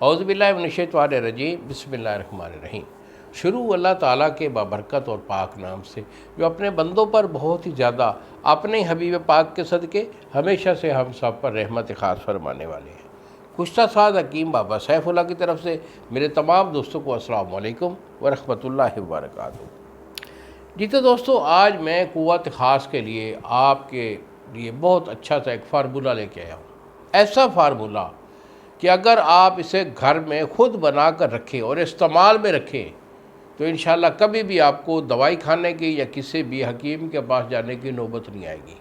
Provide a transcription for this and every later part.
औज़ुबिल्लाहि मिनश्शैतानिर्रजीम बिस्मिल्लाहिर्रहमानिर्रहीम। शुरू अल्लाह ताला के बाबरकत और पाक नाम से जो अपने बंदों पर बहुत ही ज़्यादा अपने हबीब पाक के सदक़े हमेशा से हम सब पर रहमत ख़ास फरमाने वाले हैं। कुश्ता साद हकीम बाबा सैफुल्लाह की तरफ से मेरे तमाम दोस्तों को अस्सलाम वालेकुम व रहमतुल्लाहि व बरकातुहू। जी तो दोस्तों, आज मैं क़ुव्वत ख़ास के लिए आपके लिए बहुत अच्छा सा एक फार्मूला लेके आया हूँ। ऐसा फार्मूला कि अगर आप इसे घर में ख़ुद बना कर रखें और इस्तेमाल में रखें तो इंशाल्लाह कभी भी आपको दवाई खाने की या किसी भी हकीम के पास जाने की नौबत नहीं आएगी।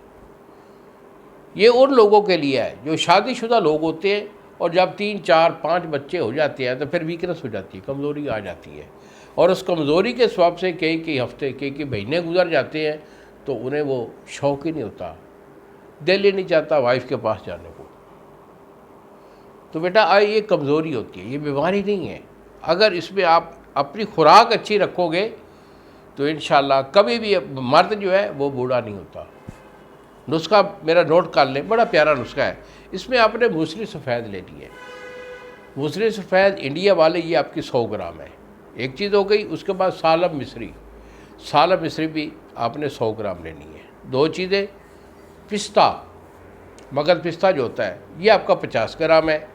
ये उन लोगों के लिए है जो शादीशुदा लोग होते हैं और जब 3, 4, 5 बच्चे हो जाते हैं तो फिर वीकनेस हो जाती है, कमज़ोरी आ जाती है और उस कमज़ोरी के सबब से कई हफ्ते कई महीने गुजर जाते हैं तो उन्हें वो शौक़ ही नहीं होता, दिल ही नहीं चाहता वाइफ के पास जाने को। तो बेटा ये कमज़ोरी होती है, ये बीमारी नहीं है। अगर इसमें आप अपनी खुराक अच्छी रखोगे तो इंशाल्लाह कभी भी मर्द जो है वो बूढ़ा नहीं होता। नुस्खा मेरा नोट कर लें, बड़ा प्यारा नुस्खा है। इसमें आपने मूसली सफ़ेद लेनी है। मूसली सफ़ेद इंडिया वाले ये आपकी 100 ग्राम है, एक चीज़ हो गई। उसके बाद सालम मिस्री भी आपने 100 ग्राम लेनी है। 2 चीज़ें, पिस्ता, मगज़ पिस्ता जो होता है ये आपका 50 ग्राम है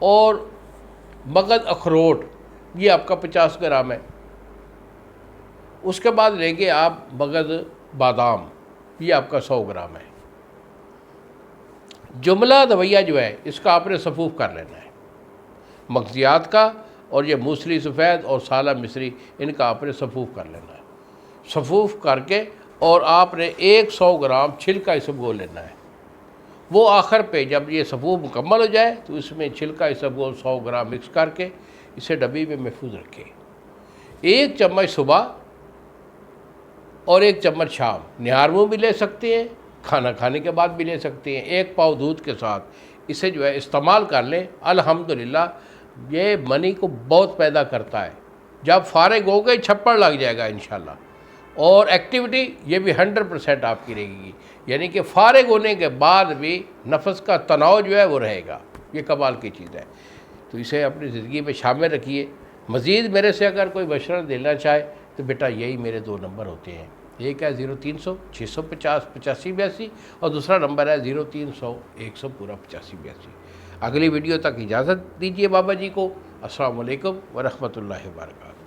और मगज़ अखरोट ये आपका 50 ग्राम है। उसके बाद लेंगे आप मगज़ बादाम, ये आपका 100 ग्राम है। जुमला दवैया जो है इसका आपने सफ़ूफ़ कर लेना है, मगज़ियात का और ये मूसली सफ़ेद और साला मिस्री इनका आपने सफ़ूफ़ कर लेना है। सफ़ूफ़ करके और आपने 100 ग्राम छिलका इसबगोल लेना है। वो आखिर पे जब ये सफ़ूफ़ मुकम्मल हो जाए तो इसमें छिलका इसबगोल 100 ग्राम मिक्स करके इसे डब्बी में महफूज रखें। 1 चम्मच सुबह और 1 चम्मच शाम, निहार मुँह भी ले सकते हैं, खाना खाने के बाद भी ले सकते हैं। 1 पाव दूध के साथ इसे जो है इस्तेमाल कर लें। अल्हम्दुलिल्लाह ये मनी को बहुत पैदा करता है। जब फारिग हो गए छप्पड़ लग जाएगा इंशाल्लाह। और एक्टिविटी ये भी 100% आपकी रहेगी, यानी कि फारिग होने के बाद भी नफ्स का तनाव जो है वो रहेगा। ये कमाल की चीज़ है, तो इसे अपनी ज़िंदगी में शामिल रखिए। मज़ीद मेरे से अगर कोई मशवरा देना चाहे तो बेटा यही मेरे 2 नंबर होते हैं, एक है 0300 650 85 82 और दूसरा नंबर है 0300 100 पूरा 85 82। अगली वीडियो तक इजाज़त दीजिए बाबा जी को। अस्सलाम वालेकुम व रहमतुल्लाहि व बरकातुहू।